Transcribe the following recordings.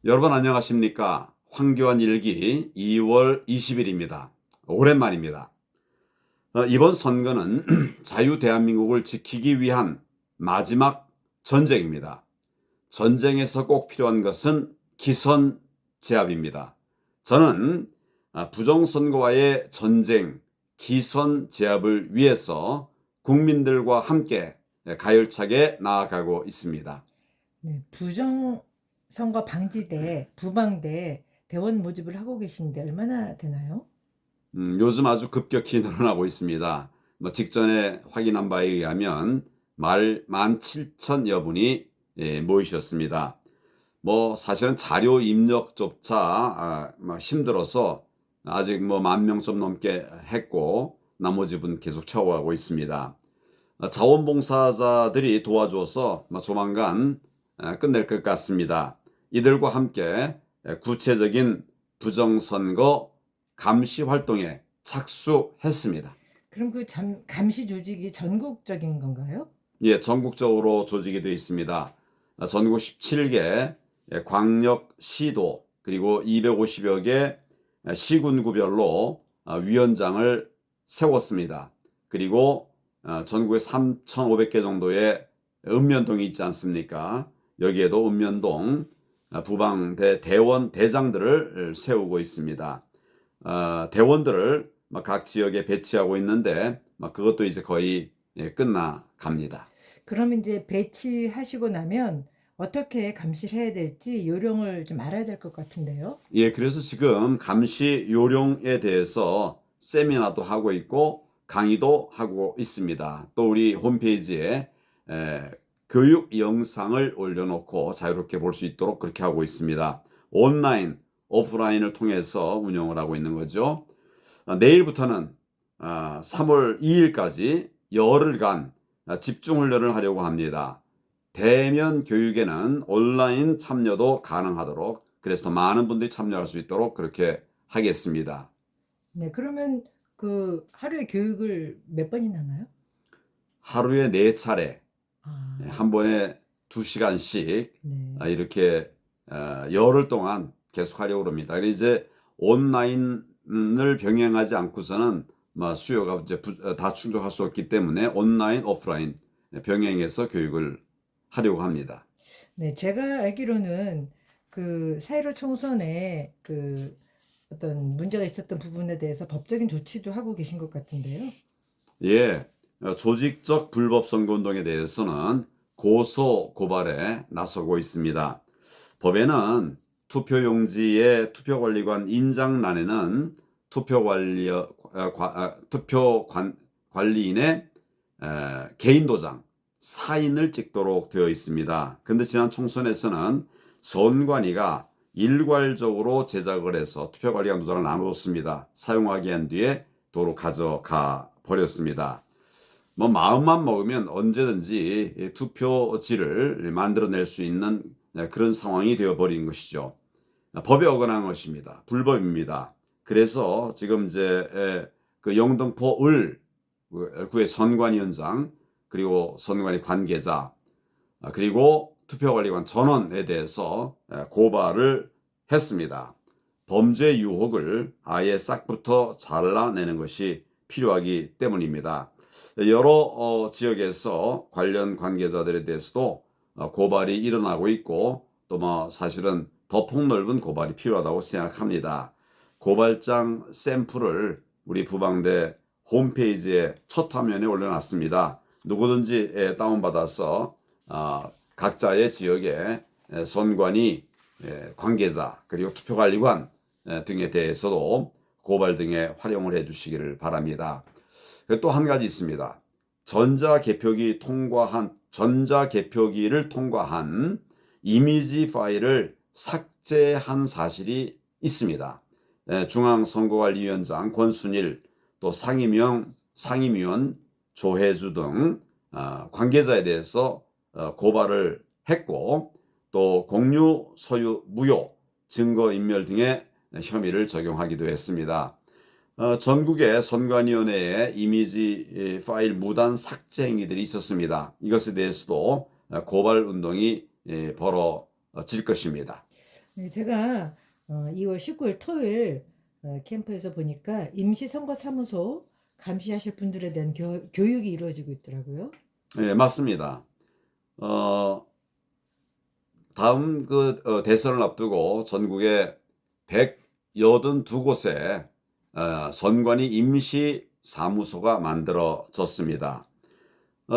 여러분 안녕하십니까? 황교안 일기 2월 20일입니다. 오랜만입니다. 이번 선거는 자유 대한민국을 지키기 위한 마지막 전쟁입니다. 전쟁에서 꼭 필요한 것은 기선 제압입니다. 저는 부정선거와의 전쟁, 기선 제압을 위해서 국민들과 함께 가열차게 나아가고 있습니다. 네, 부정선거 방지대, 부방대 대원 모집을 하고 계신데 얼마나 되나요? 요즘 아주 급격히 늘어나고 있습니다. 직전에 확인한 바에 의하면 17,000여 분이 모이셨습니다. 사실은 자료 입력조차 힘들어서 아직 10,000명 좀 넘게 했고 나머지 분 계속 채워가고 있습니다. 자원봉사자들이 도와줘서 조만간 끝낼 것 같습니다. 이들과 함께 구체적인 부정선거 감시 활동에 착수했습니다. 그럼 그 감시 조직이 전국적인 건가요? 예, 전국적으로 조직이 되어 있습니다. 전국 17개 광역 시도 그리고 250여 개 시군구별로 위원장을 세웠습니다. 그리고 전국에 3,500개 정도의 읍면동이 있지 않습니까? 여기에도 읍면동 부방대 대원 대장들을 세우고 있습니다. 대원들을 각 지역에 배치하고 있는데 그것도 이제 거의 끝나갑니다. 그럼 이제 배치하시고 나면 어떻게 감시를 해야 될지 요령을 좀 알아야 될 것 같은데요. 예, 그래서 지금 감시 요령에 대해서 세미나도 하고 있고 강의도 하고 있습니다. 또 우리 홈페이지에 교육 영상을 올려놓고 자유롭게 볼 수 있도록 그렇게 하고 있습니다. 온라인, 오프라인을 통해서 운영을 하고 있는 거죠. 내일부터는 3월 2일까지 열흘간 집중훈련을 하려고 합니다. 대면 교육에는 온라인 참여도 가능하도록 그래서 더 많은 분들이 참여할 수 있도록 그렇게 하겠습니다. 네, 그러면 그 하루에 교육을 몇 번이나 하나요? 하루에 4차례 아, 한 번에 2시간씩 네. 이렇게 열흘 동안 계속 하려고 합니다. 그래서 이제 온라인을 병행하지 않고서는 수요가 이제 다 충족할 수 없기 때문에 온라인, 오프라인 병행해서 교육을 하려고 합니다. 네, 제가 알기로는 그 사회로 총선에 그 어떤 문제가 있었던 부분에 대해서 법적인 조치도 하고 계신 것 같은데요. 예, 조직적 불법 선거운동에 대해서는 고소 고발에 나서고 있습니다. 법에는 투표용지의 투표관리관 인장란에는 투표관리인의 개인 도장, 사인을 찍도록 되어 있습니다. 근데 지난 총선에서는 선관위가 일괄적으로 제작을 해서 투표관리관 도장을 나눠줬습니다. 사용하기 한 뒤에 도로 가져가 버렸습니다. 마음만 먹으면 언제든지 투표지를 만들어낼 수 있는 그런 상황이 되어버린 것이죠. 법에 어긋난 것입니다. 불법입니다. 그래서 지금 이제 그 영등포 구의 선관위원장 그리고 선관위 관계자 그리고 투표관리관 전원에 대해서 고발을 했습니다. 범죄 유혹을 아예 싹부터 잘라내는 것이 필요하기 때문입니다. 여러 지역에서 관련 관계자들에 대해서도 고발이 일어나고 있고 또 사실은 더 폭넓은 고발이 필요하다고 생각합니다. 고발장 샘플을 우리 부방대 홈페이지에 첫 화면에 올려놨습니다. 누구든지 다운받아서 각자의 지역의 선관위 관계자 그리고 투표관리관 등에 대해서도 고발 등에 활용을 해 주시기를 바랍니다. 또 한 가지 있습니다. 전자개표기를 통과한 이미지 파일을 삭제한 사실이 있습니다. 중앙선거관리위원장 권순일 또 상임위원 조혜주 등 관계자에 대해서 고발을 했고 또 공유 소유 무효 증거인멸 등의 혐의를 적용하기도 했습니다. 전국의 선관위원회에 이미지 파일 무단 삭제 행위들이 있었습니다. 이것에 대해서도 고발 운동이 벌어질 것입니다. 네, 제가 2월 19일 토요일 캠프에서 보니까 임시선거사무소 감시하실 분들에 대한 교육이 이루어지고 있더라고요. 예, 맞습니다. 어, 다음 대선을 앞두고 전국에 182곳에 선관위 임시 사무소가 만들어졌습니다.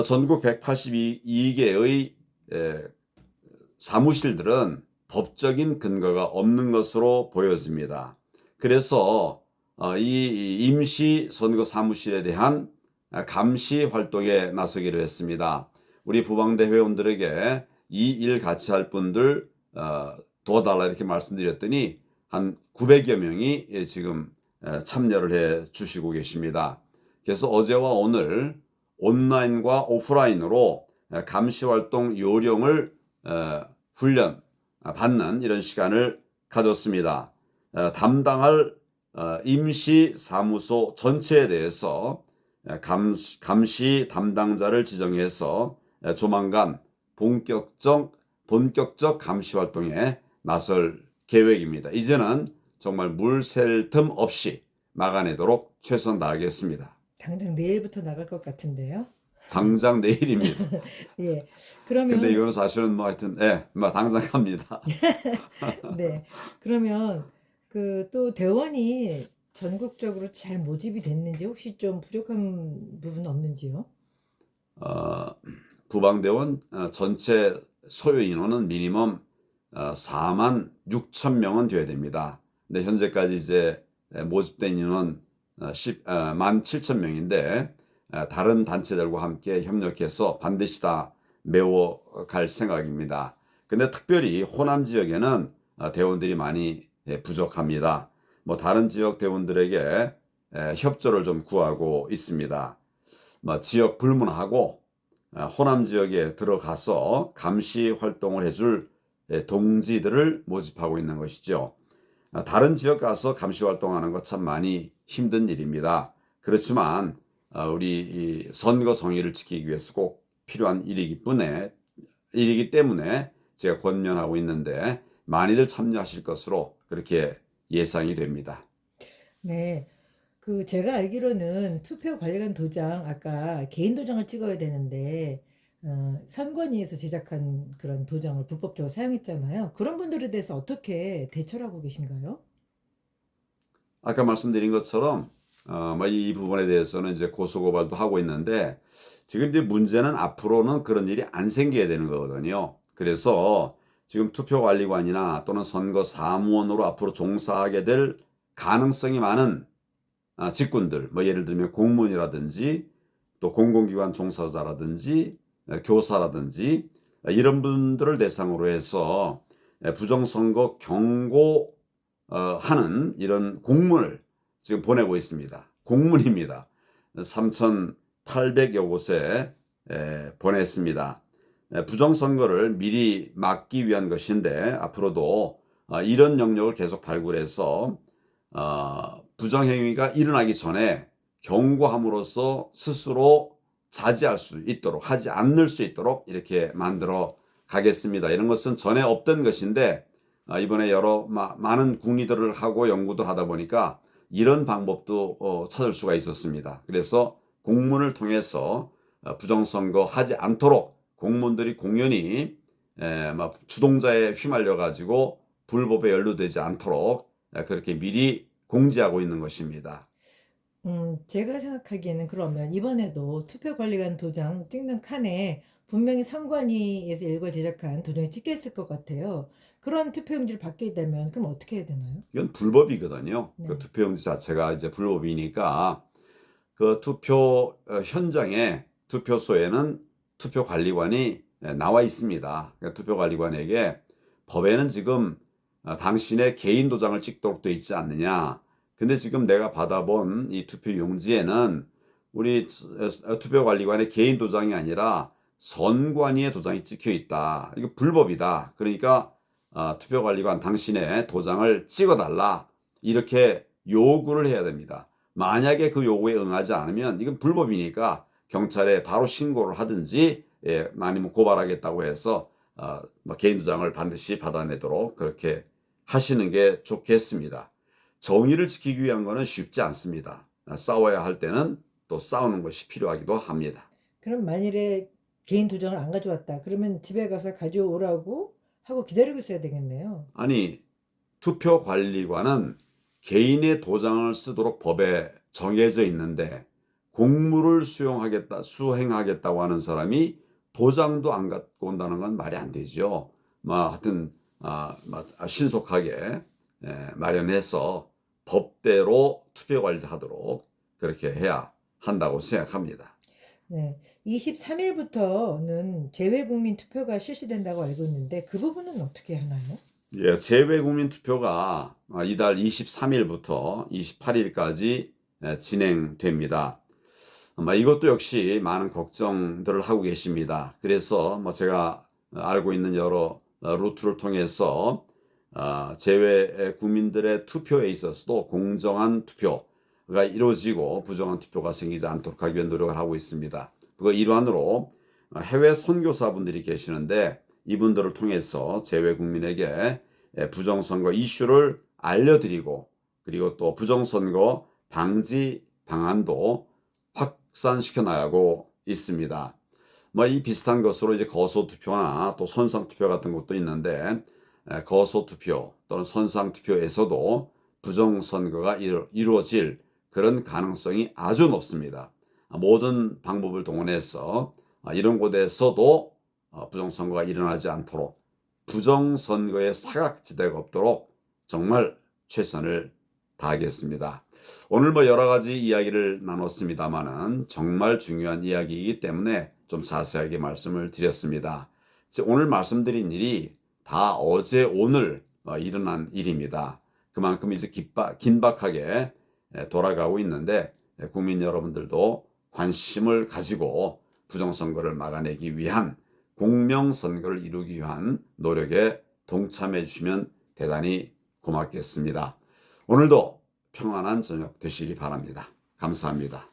전국 182개의 사무실들은 법적인 근거가 없는 것으로 보여집니다. 그래서 이 임시 선거 사무실에 대한 감시 활동에 나서기로 했습니다. 우리 부방대 회원들에게 이 일 같이 할 분들 도와달라 이렇게 말씀드렸더니 한 900여 명이 지금 참여를 해 주시고 계십니다. 그래서 어제와 오늘 온라인과 오프라인으로 감시 활동 요령을 훈련 받는 이런 시간을 가졌습니다. 담당할 임시 사무소 전체에 대해서 감시 담당자를 지정해서 조만간 본격적 감시 활동에 나설 계획입니다. 이제는 정말 물 샐 틈 없이 막아내도록 최선 다하겠습니다. 당장 내일부터 나갈 것 같은데요. 당장 내일입니다. 예. 근데 그러면 이거는 사실은 뭐 하여튼 뭐 당장 갑니다. 네. 그러면 그 또 대원이 전국적으로 잘 모집이 됐는지 혹시 좀 부족한 부분 없는지요? 어, 부방대원 전체 소요 인원은 미니멈 4만 6천 명은 돼야 됩니다. 근데 현재까지 이제 모집된 인원 1만 7천 명인데 다른 단체들과 함께 협력해서 반드시 다 메워갈 생각입니다. 근데 특별히 호남 지역에는 대원들이 많이 부족합니다. 뭐 다른 지역 대원들에게 협조를 좀 구하고 있습니다. 뭐 지역 불문하고 호남 지역에 들어가서 감시 활동을 해줄 동지들을 모집하고 있는 것이죠. 다른 지역 가서 감시 활동하는 것 참 많이 힘든 일입니다. 그렇지만 우리 이 선거 정의를 지키기 위해서 꼭 필요한 일이기 때문에 제가 권면하고 있는데 많이들 참여하실 것으로 그렇게 예상이 됩니다. 네. 그 제가 알기로는 투표 관리관 도장 아까 개인 도장을 찍어야 되는데 선관위에서 제작한 그런 도장을 불법적으로 사용했잖아요. 그런 분들에 대해서 어떻게 대처를 하고 계신가요? 아까 말씀드린 것처럼 이 부분에 대해서는 이제 고소고발도 하고 있는데 지금 이제 문제는 앞으로는 그런 일이 안 생겨야 되는 거거든요. 그래서 지금 투표관리관이나 또는 선거 사무원으로 앞으로 종사하게 될 가능성이 많은 직군들, 뭐 예를 들면 공무원이라든지 또 공공기관 종사자라든지 교사라든지 이런 분들을 대상으로 해서 부정선거 경고하는 이런 공문을 지금 보내고 있습니다. 공문입니다. 3,800여 곳에 보냈습니다. 부정선거를 미리 막기 위한 것인데 앞으로도 이런 영역을 계속 발굴해서 부정행위가 일어나기 전에 경고함으로써 스스로 자제할 수 있도록 하지 않을 수 있도록 이렇게 만들어 가겠습니다. 이런 것은 전에 없던 것인데 이번에 많은 국리들을 하고 연구를 하다 보니까 이런 방법도 찾을 수가 있었습니다. 그래서 공문을 통해서 부정선거 하지 않도록 공무원들이 공연히 주동자에 휘말려 가지고 불법에 연루되지 않도록 그렇게 미리 공지하고 있는 것입니다. 제가 생각하기에는 그러면 이번에도 투표관리관 도장 찍는 칸에 분명히 선관위에서 일괄 제작한 도장이 찍혀 있을 것 같아요. 그런 투표용지를 받게 되면 그럼 어떻게 해야 되나요? 이건 불법이거든요. 그 네. 투표용지 자체가 이제 불법이니까 그 투표 현장에 투표소에는 투표관리관이 나와 있습니다. 그러니까 투표관리관에게 법에는 지금 당신의 개인 도장을 찍도록 돼 있지 않느냐. 근데 지금 내가 받아본 이 투표용지에는 우리 투표관리관의 개인 도장이 아니라 선관위의 도장이 찍혀 있다. 이거 불법이다. 그러니까 투표관리관 당신의 도장을 찍어달라. 이렇게 요구를 해야 됩니다. 만약에 그 요구에 응하지 않으면 이건 불법이니까 경찰에 바로 신고를 하든지 아니면 고발하겠다고 해서 개인 도장을 반드시 받아내도록 그렇게 하시는 게 좋겠습니다. 정의를 지키기 위한 것은 쉽지 않습니다. 싸워야 할 때는 또 싸우는 것이 필요하기도 합니다. 그럼 만일에 개인 도장을 안 가져왔다. 그러면 집에 가서 가져오라고 하고 기다리고 있어야 되겠네요. 아니, 투표관리관은 개인의 도장을 쓰도록 법에 정해져 있는데 공무를 수행하겠다고 하는 사람이 도장도 안 갖고 온다는 건 말이 안 되죠. 하여튼 신속하게 마련해서 법대로 투표 관리를 하도록 그렇게 해야 한다고 생각합니다. 네. 23일부터는 재외국민 투표가 실시된다고 알고 있는데 그 부분은 어떻게 하나요? 예, 재외국민 투표가 이달 23일부터 28일까지 진행됩니다. 이것도 역시 많은 걱정들을 하고 계십니다. 그래서 제가 알고 있는 여러 루트를 통해서 재외 국민들의 투표에 있어서도 공정한 투표가 이루어지고 부정한 투표가 생기지 않도록 하기 위한 노력을 하고 있습니다. 그 일환으로 해외 선교사분들이 계시는데 이분들을 통해서 재외 국민에게 부정선거 이슈를 알려드리고 그리고 또 부정선거 방지 방안도 확산시켜 나가고 있습니다. 이 비슷한 것으로 이제 거소투표나 또 선상투표 같은 것도 있는데 거소투표 또는 선상투표에서도 부정선거가 이루어질 그런 가능성이 아주 높습니다. 모든 방법을 동원해서 이런 곳에서도 부정선거가 일어나지 않도록 부정선거의 사각지대가 없도록 정말 최선을 다하겠습니다. 오늘 여러 가지 이야기를 나눴습니다만은 정말 중요한 이야기이기 때문에 좀 자세하게 말씀을 드렸습니다. 오늘 말씀드린 일이 다 어제 오늘 일어난 일입니다. 그만큼 이제 긴박하게 돌아가고 있는데 국민 여러분들도 관심을 가지고 부정선거를 막아내기 위한 공명선거를 이루기 위한 노력에 동참해 주시면 대단히 고맙겠습니다. 오늘도 평안한 저녁 되시기 바랍니다. 감사합니다.